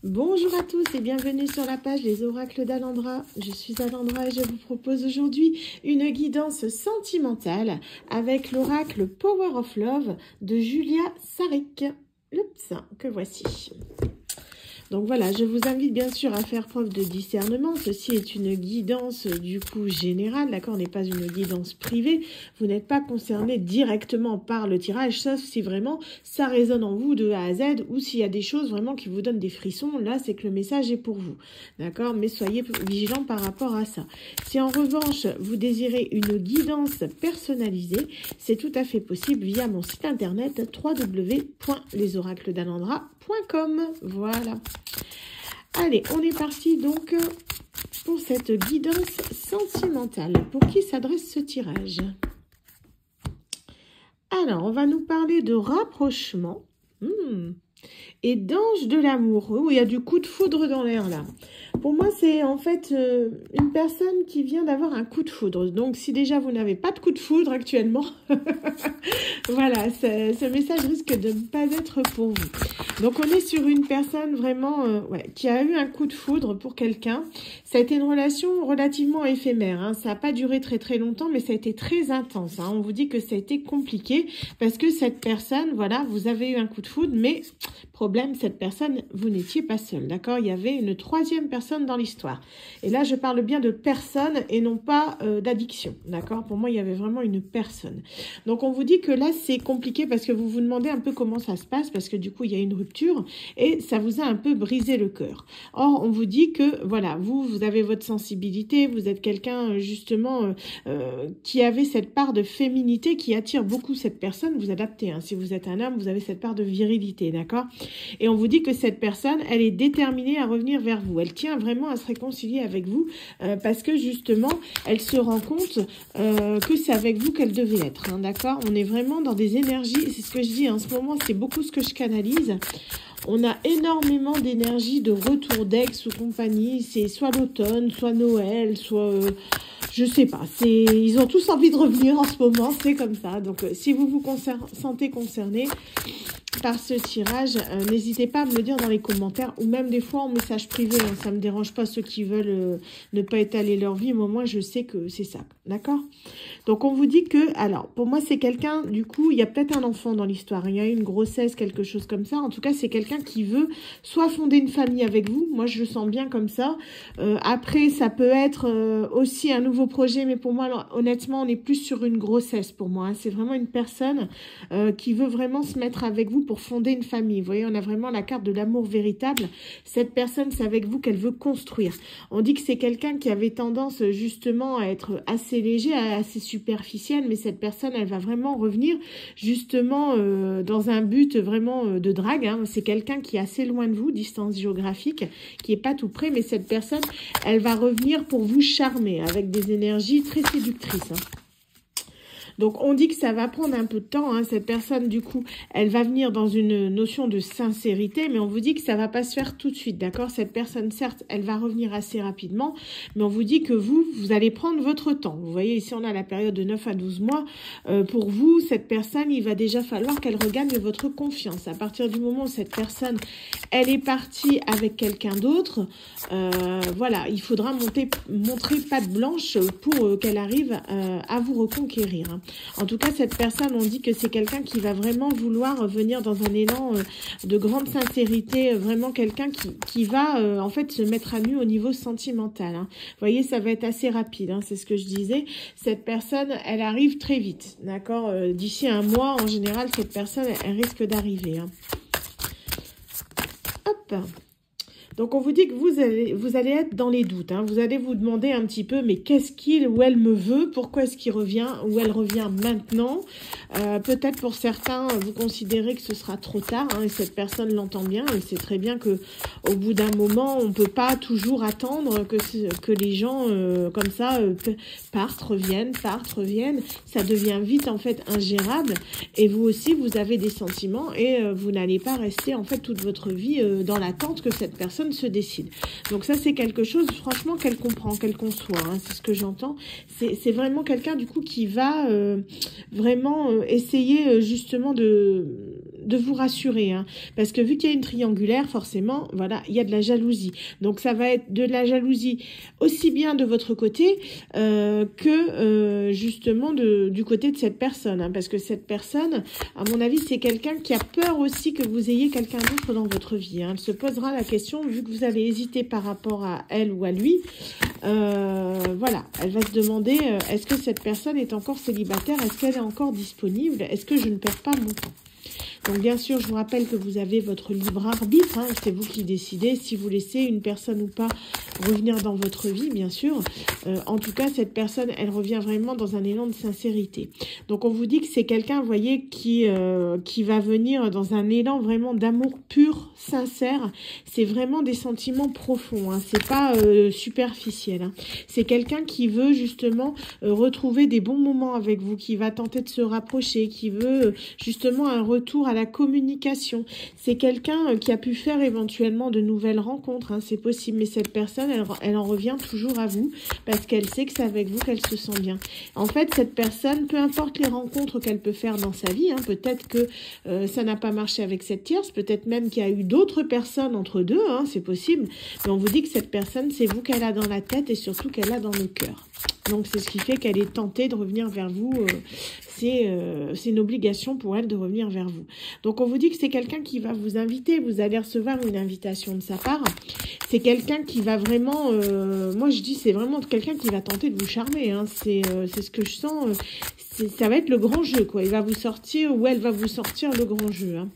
Bonjour à tous et bienvenue sur la page des oracles d'Alendra. Je suis Alendra et je vous propose aujourd'hui une guidance sentimentale avec l'oracle Power of Love de Julia Sarik. Oups, que voici. Donc voilà, je vous invite bien sûr à faire preuve de discernement. Ceci est une guidance du coup générale, d'accord, n'est pas une guidance privée. Vous n'êtes pas concerné directement par le tirage, sauf si vraiment ça résonne en vous de A à Z ou s'il y a des choses vraiment qui vous donnent des frissons. Là, c'est que le message est pour vous, d'accord. Mais soyez vigilants par rapport à ça. Si en revanche vous désirez une guidance personnalisée, c'est tout à fait possible via mon site internet www.lesoracledalendra.com. Voilà. Allez, on est parti donc pour cette guidance sentimentale. Pour qui s'adresse ce tirage? Alors, on va nous parler de rapprochement et d'ange de l'amour. Oh, il y a du coup de foudre dans l'air là. Pour moi, c'est en fait une personne qui vient d'avoir un coup de foudre. Donc, si déjà vous n'avez pas de coup de foudre actuellement, voilà, ce message risque de ne pas être pour vous. Donc, on est sur une personne vraiment qui a eu un coup de foudre pour quelqu'un. Ça a été une relation relativement éphémère. Hein. Ça n'a pas duré très très longtemps, mais ça a été très intense. Hein. On vous dit que ça a été compliqué parce que cette personne, voilà, vous avez eu un coup de foudre, mais problème, cette personne, vous n'étiez pas seul, d'accord? Il y avait une troisième personne dans l'histoire. Et là, je parle bien de personne et non pas d'addiction, d'accord? Pour moi, il y avait vraiment une personne. Donc, on vous dit que là, c'est compliqué parce que vous vous demandez un peu comment ça se passe parce que du coup, il y a une rupture et ça vous a un peu brisé le cœur. Or, on vous dit que, voilà, vous avez votre sensibilité, vous êtes quelqu'un, justement, qui avait cette part de féminité qui attire beaucoup cette personne. Vous adaptez, hein. Si vous êtes un homme, vous avez cette part de virilité, d'accord? Et on vous dit que cette personne, elle est déterminée à revenir vers vous. Elle tient vraiment à se réconcilier avec vous parce que justement, elle se rend compte que c'est avec vous qu'elle devait être. Hein, d'accord? On est vraiment dans des énergies, c'est ce que je dis en ce moment, c'est beaucoup ce que je canalise. On a énormément d'énergie de retour d'ex ou compagnie. C'est soit l'automne, soit Noël, soit... je sais pas, ils ont tous envie de revenir en ce moment, c'est comme ça. Donc, si vous vous sentez concerné par ce tirage, n'hésitez pas à me le dire dans les commentaires ou même des fois en message privé. Hein, ça me dérange pas ceux qui veulent ne pas étaler leur vie, mais moi je sais que c'est ça, d'accord? Donc on vous dit que, alors pour moi c'est quelqu'un, du coup il y a peut-être un enfant dans l'histoire, il y a une grossesse, quelque chose comme ça. En tout cas c'est quelqu'un qui veut soit fonder une famille avec vous, moi je le sens bien comme ça. Après ça peut être aussi un nouveau projet, mais pour moi alors, honnêtement on est plus sur une grossesse pour moi. Hein. C'est vraiment une personne qui veut vraiment se mettre avec vous pour fonder une famille. Vous voyez, on a vraiment la carte de l'amour véritable. Cette personne, c'est avec vous qu'elle veut construire. On dit que c'est quelqu'un qui avait tendance justement à être assez léger, assez superficiel, mais cette personne, elle va vraiment revenir justement dans un but vraiment de drague. Hein. C'est quelqu'un qui est assez loin de vous, distance géographique, qui est pas tout près, mais cette personne, elle va revenir pour vous charmer avec des énergies très séductrices. Hein. Donc, on dit que ça va prendre un peu de temps. Hein. Cette personne, du coup, elle va venir dans une notion de sincérité, mais on vous dit que ça va pas se faire tout de suite, d'accord? Cette personne, certes, elle va revenir assez rapidement, mais on vous dit que vous allez prendre votre temps. Vous voyez, ici, on a la période de 9 à 12 mois. Pour vous, cette personne, il va déjà falloir qu'elle regagne votre confiance. À partir du moment où cette personne, elle est partie avec quelqu'un d'autre, voilà, il faudra montrer patte blanche pour qu'elle arrive à vous reconquérir. Hein. En tout cas, cette personne, on dit que c'est quelqu'un qui va vraiment vouloir venir dans un élan de grande sincérité, vraiment quelqu'un qui va en fait se mettre à nu au niveau sentimental. Hein. Vous voyez, ça va être assez rapide, hein, c'est ce que je disais. Cette personne, elle arrive très vite, d'accord? D'ici un mois, en général, cette personne, elle risque d'arriver. Hein. Hop! Donc, on vous dit que vous allez être dans les doutes. Hein. Vous allez vous demander un petit peu, mais qu'est-ce qu'il ou elle me veut? Pourquoi est-ce qu'il revient ou elle revient maintenant? Peut-être pour certains, vous considérez que ce sera trop tard. Hein, et cette personne l'entend bien. Et c'est très bien que au bout d'un moment, on ne peut pas toujours attendre que les gens comme ça partent, reviennent. Ça devient vite en fait ingérable. Et vous aussi, vous avez des sentiments et vous n'allez pas rester en fait toute votre vie dans l'attente que cette personne se décide. Donc ça, c'est quelque chose, franchement, qu'elle comprend, qu'elle conçoit. Hein, c'est ce que j'entends. C'est vraiment quelqu'un, du coup, qui va vraiment essayer, justement, de vous rassurer, hein, parce que vu qu'il y a une triangulaire, forcément, voilà, il y a de la jalousie. Donc ça va être de la jalousie aussi bien de votre côté que justement du côté de cette personne, hein, parce que cette personne, à mon avis, c'est quelqu'un qui a peur aussi que vous ayez quelqu'un d'autre dans votre vie, hein. Elle se posera la question, vu que vous avez hésité par rapport à elle ou à lui, voilà, elle va se demander, est-ce que cette personne est encore célibataire, est-ce qu'elle est encore disponible, est-ce que je ne perds pas mon temps? Donc bien sûr, je vous rappelle que vous avez votre libre arbitre, hein, c'est vous qui décidez si vous laissez une personne ou pas revenir dans votre vie, bien sûr. En tout cas, cette personne, elle revient vraiment dans un élan de sincérité. Donc on vous dit que c'est quelqu'un, vous voyez, qui va venir dans un élan vraiment d'amour pur, sincère. C'est vraiment des sentiments profonds, hein, c'est pas superficiel, hein. C'est quelqu'un qui veut justement retrouver des bons moments avec vous, qui va tenter de se rapprocher, qui veut justement un retour à la communication. C'est quelqu'un qui a pu faire éventuellement de nouvelles rencontres, hein, c'est possible, mais cette personne, elle en revient toujours à vous parce qu'elle sait que c'est avec vous qu'elle se sent bien. En fait, cette personne, peu importe les rencontres qu'elle peut faire dans sa vie, hein, peut-être que ça n'a pas marché avec cette tierce, peut-être même qu'il y a eu d'autres personnes entre deux, hein, c'est possible, mais on vous dit que cette personne, c'est vous qu'elle a dans la tête et surtout qu'elle a dans le cœur. Donc c'est ce qui fait qu'elle est tentée de revenir vers vous, c'est une obligation pour elle de revenir vers vous. Donc on vous dit que c'est quelqu'un qui va vous inviter, vous allez recevoir une invitation de sa part. C'est quelqu'un qui va vraiment, moi je dis c'est vraiment quelqu'un qui va tenter de vous charmer, hein. C'est ce que je sens, ça va être le grand jeu, quoi. Il va vous sortir, ou elle va vous sortir le grand jeu, hein.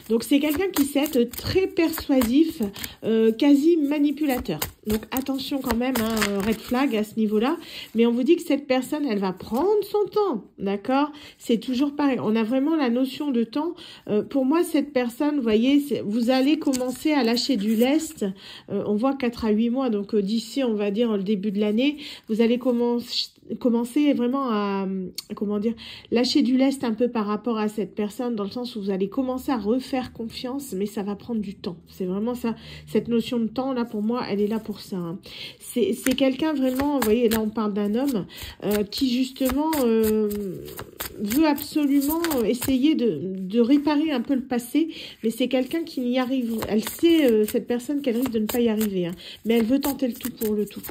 Donc c'est quelqu'un qui sait être très persuasif, quasi manipulateur. Donc attention quand même, hein, red flag à ce niveau-là. Mais on vous dit que cette personne, elle va prendre son temps, d'accord? C'est toujours pareil. On a vraiment la notion de temps. Pour moi, cette personne, vous voyez, vous allez commencer à lâcher du lest. On voit 4 à 8 mois, donc d'ici, on va dire, le début de l'année, vous allez commencer vraiment à, comment dire, lâcher du lest un peu par rapport à cette personne, dans le sens où vous allez commencer à refaire confiance, mais ça va prendre du temps. C'est vraiment ça, cette notion de temps, là, pour moi, elle est là pour ça, hein. C'est quelqu'un vraiment, vous voyez, là, on parle d'un homme qui, justement, veut absolument essayer de réparer un peu le passé, mais c'est quelqu'un qui n'y arrive. Elle sait, cette personne, qu'elle risque de ne pas y arriver, hein, mais elle veut tenter le tout pour le tout.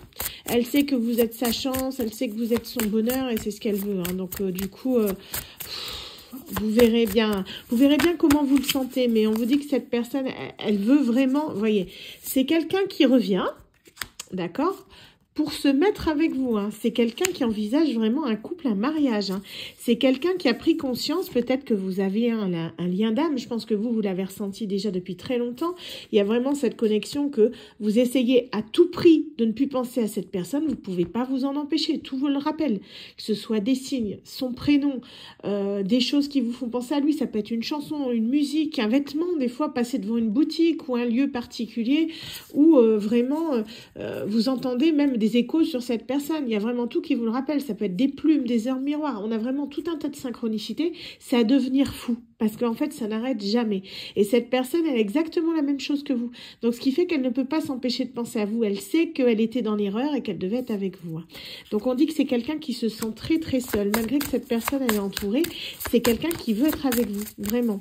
Elle sait que vous êtes sa chance, elle sait que vous êtes son bonheur, et c'est ce qu'elle veut, hein. Donc, du coup, vous verrez bien comment vous le sentez, mais on vous dit que cette personne, elle veut vraiment, vous voyez, c'est quelqu'un qui revient, d'accord, pour se mettre avec vous, hein. C'est quelqu'un qui envisage vraiment un couple, un mariage, hein. C'est quelqu'un qui a pris conscience, peut-être que vous avez un lien d'âme. Je pense que vous l'avez ressenti déjà depuis très longtemps. Il y a vraiment cette connexion que vous essayez à tout prix de ne plus penser à cette personne. Vous ne pouvez pas vous en empêcher. Tout vous le rappelle. Que ce soit des signes, son prénom, des choses qui vous font penser à lui. Ça peut être une chanson, une musique, un vêtement. Des fois, passer devant une boutique ou un lieu particulier où vraiment vous entendez même des échos sur cette personne. Il y a vraiment tout qui vous le rappelle. Ça peut être des plumes, des heures miroirs. On a vraiment tout un tas de synchronicités. C'est à devenir fou. Parce qu'en fait, ça n'arrête jamais. Et cette personne, elle a exactement la même chose que vous. Donc, ce qui fait qu'elle ne peut pas s'empêcher de penser à vous. Elle sait qu'elle était dans l'erreur et qu'elle devait être avec vous. Donc, on dit que c'est quelqu'un qui se sent très, très seul. Malgré que cette personne, elle est entourée, c'est quelqu'un qui veut être avec vous. Vraiment.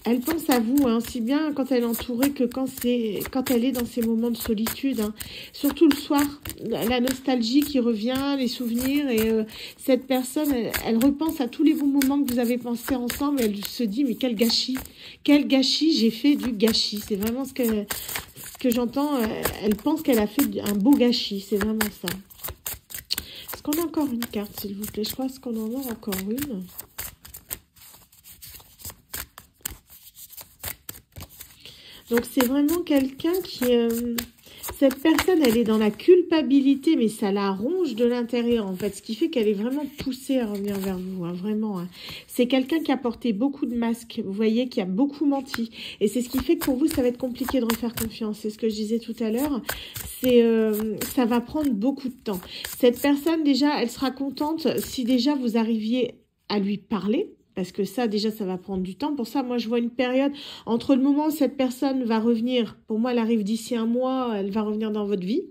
Elle pense à vous, hein, si bien quand elle est entourée que quand elle est dans ces moments de solitude, hein. Surtout le soir, la nostalgie qui revient, les souvenirs, et cette personne, elle repense à tous les bons moments que vous avez pensé ensemble, et elle se dit, mais quel gâchis, j'ai fait du gâchis. C'est vraiment ce que j'entends, elle pense qu'elle a fait un beau gâchis, c'est vraiment ça. Est-ce qu'on a encore une carte, s'il vous plaît? Je crois qu'on en a encore une. Donc, c'est vraiment quelqu'un qui... cette personne, elle est dans la culpabilité, mais ça la ronge de l'intérieur, en fait. Ce qui fait qu'elle est vraiment poussée à revenir vers vous, hein, vraiment. Hein. C'est quelqu'un qui a porté beaucoup de masques, vous voyez, qui a beaucoup menti. Et c'est ce qui fait que pour vous, ça va être compliqué de refaire confiance. C'est ce que je disais tout à l'heure. Ça va prendre beaucoup de temps. Cette personne, déjà, elle sera contente si déjà vous arriviez à lui parler. Parce que ça, déjà, ça va prendre du temps. Pour ça, moi, je vois une période entre le moment où cette personne va revenir. Pour moi, elle arrive d'ici un mois, elle va revenir dans votre vie.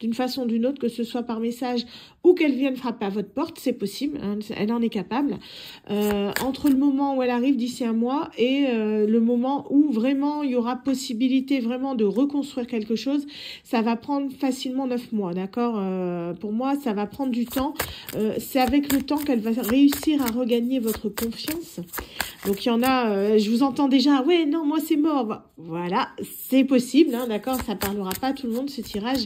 d'une façon ou d'une autre, que ce soit par message ou qu'elle vienne frapper à votre porte, c'est possible, hein, elle en est capable. Entre le moment où elle arrive d'ici un mois et le moment où vraiment il y aura possibilité vraiment de reconstruire quelque chose, ça va prendre facilement 9 mois, d'accord. Pour moi, ça va prendre du temps. C'est avec le temps qu'elle va réussir à regagner votre confiance. Donc il y en a, je vous entends déjà, ouais, non, moi c'est mort. Voilà, c'est possible, hein, d'accord, ça parlera pas à tout le monde ce tirage.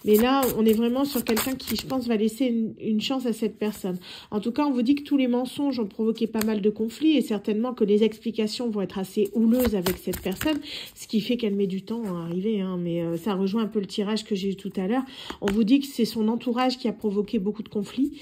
Mais là, on est vraiment sur quelqu'un qui, je pense, va laisser une chance à cette personne. En tout cas, on vous dit que tous les mensonges ont provoqué pas mal de conflits et certainement que les explications vont être assez houleuses avec cette personne, ce qui fait qu'elle met du temps à arriver, hein, mais ça rejoint un peu le tirage que j'ai eu tout à l'heure. On vous dit que c'est son entourage qui a provoqué beaucoup de conflits.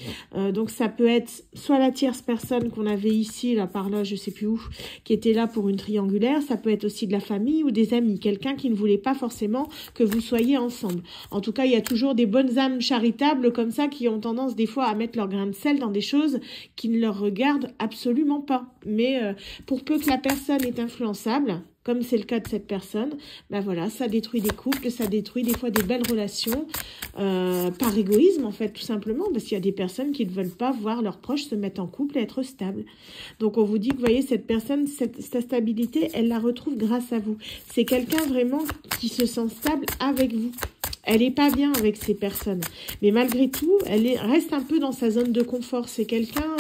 Donc ça peut être soit la tierce personne qu'on avait ici, là par là, je sais plus où, qui était là pour une triangulaire. Ça peut être aussi de la famille ou des amis, quelqu'un qui ne voulait pas forcément que vous soyez ensemble. En tout cas, il y a toujours des bonnes âmes charitables comme ça qui ont tendance des fois à mettre leur grain de sel dans des choses qui ne leur regardent absolument pas. Mais pour peu que la personne est influençable, comme c'est le cas de cette personne, ben voilà, ça détruit des couples, ça détruit des fois des belles relations, par égoïsme en fait, tout simplement, parce qu'il y a des personnes qui ne veulent pas voir leurs proches se mettre en couple et être stables. Donc on vous dit que, vous voyez, cette personne, cette stabilité, elle la retrouve grâce à vous. C'est quelqu'un vraiment qui se sent stable avec vous. Elle n'est pas bien avec ces personnes. Mais malgré tout, reste un peu dans sa zone de confort. C'est quelqu'un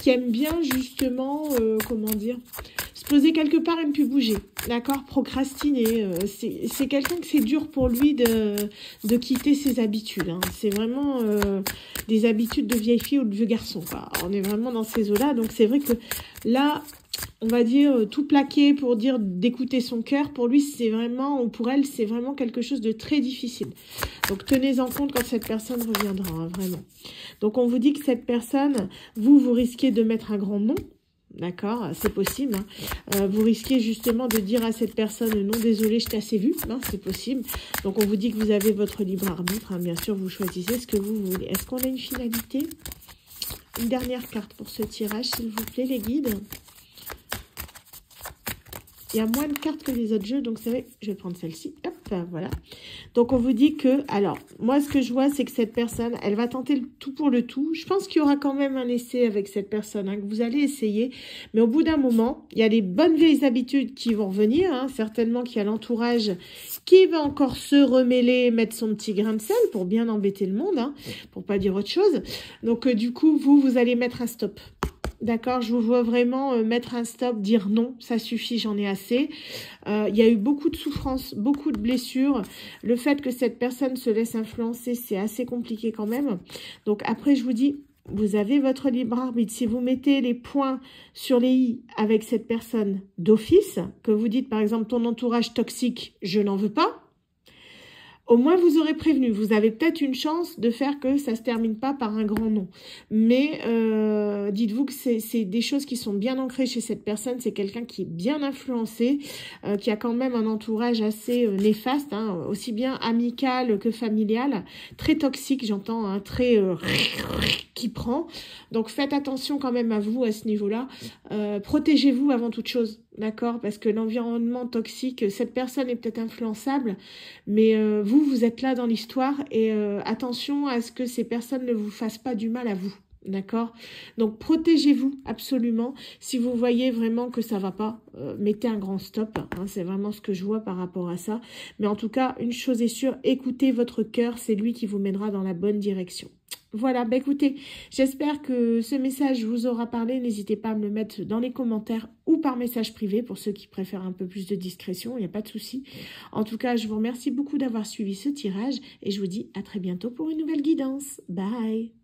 qui aime bien justement, comment dire, se poser quelque part et ne plus bouger. D'accord? Procrastiner. C'est quelqu'un que c'est dur pour lui de quitter ses habitudes. Hein. C'est vraiment des habitudes de vieille fille ou de vieux garçon, quoi. On est vraiment dans ces eaux-là. Donc c'est vrai que là, on va dire, tout plaquer pour dire d'écouter son cœur, pour lui, c'est vraiment, ou pour elle, c'est vraiment quelque chose de très difficile. Donc, tenez-en compte quand cette personne reviendra, hein, vraiment. Donc, on vous dit que cette personne, vous risquez de mettre un grand nom. D'accord, c'est possible. Hein. Vous risquez justement de dire à cette personne, non, désolé, je t'ai assez vu. Hein, c'est possible. Donc, on vous dit que vous avez votre libre arbitre. Hein. Bien sûr, vous choisissez ce que vous voulez. Est-ce qu'on a une finalité? Une dernière carte pour ce tirage, s'il vous plaît, les guides. Il y a moins de cartes que les autres jeux, donc c'est vrai, je vais prendre celle-ci. Hop, voilà. Donc, on vous dit que, alors, moi, ce que je vois, c'est que cette personne, elle va tenter le tout pour le tout. Je pense qu'il y aura quand même un essai avec cette personne, hein, que vous allez essayer. Mais au bout d'un moment, il y a les bonnes vieilles habitudes qui vont revenir. Hein, certainement qu'il y a l'entourage qui va encore se remêler, mettre son petit grain de sel pour bien embêter le monde, hein, pour pas dire autre chose. Donc, du coup, vous allez mettre un stop. D'accord, je vous vois vraiment mettre un stop, dire non, ça suffit, j'en ai assez. Il y a eu beaucoup de souffrances, beaucoup de blessures. Le fait que cette personne se laisse influencer, c'est assez compliqué quand même. Donc après, je vous dis, vous avez votre libre arbitre. Si vous mettez les points sur les i avec cette personne d'office, que vous dites par exemple ton entourage toxique, je n'en veux pas. Au moins, vous aurez prévenu. Vous avez peut-être une chance de faire que ça ne se termine pas par un grand nom. Mais dites-vous que c'est des choses qui sont bien ancrées chez cette personne. C'est quelqu'un qui est bien influencé, qui a quand même un entourage assez néfaste, hein, aussi bien amical que familial. Très toxique, j'entends, hein, très qui prend. Donc, faites attention quand même à vous à ce niveau-là. Protégez-vous avant toute chose. D'accord, parce que l'environnement toxique, cette personne est peut-être influençable, mais vous êtes là dans l'histoire et attention à ce que ces personnes ne vous fassent pas du mal à vous. D'accord, donc protégez-vous absolument. Si vous voyez vraiment que ça va pas, mettez un grand stop. Hein, c'est vraiment ce que je vois par rapport à ça. Mais en tout cas, une chose est sûre, écoutez votre cœur, c'est lui qui vous mènera dans la bonne direction. Voilà, bah écoutez, j'espère que ce message vous aura parlé. N'hésitez pas à me le mettre dans les commentaires ou par message privé pour ceux qui préfèrent un peu plus de discrétion, il n'y a pas de souci. En tout cas, je vous remercie beaucoup d'avoir suivi ce tirage et je vous dis à très bientôt pour une nouvelle guidance. Bye!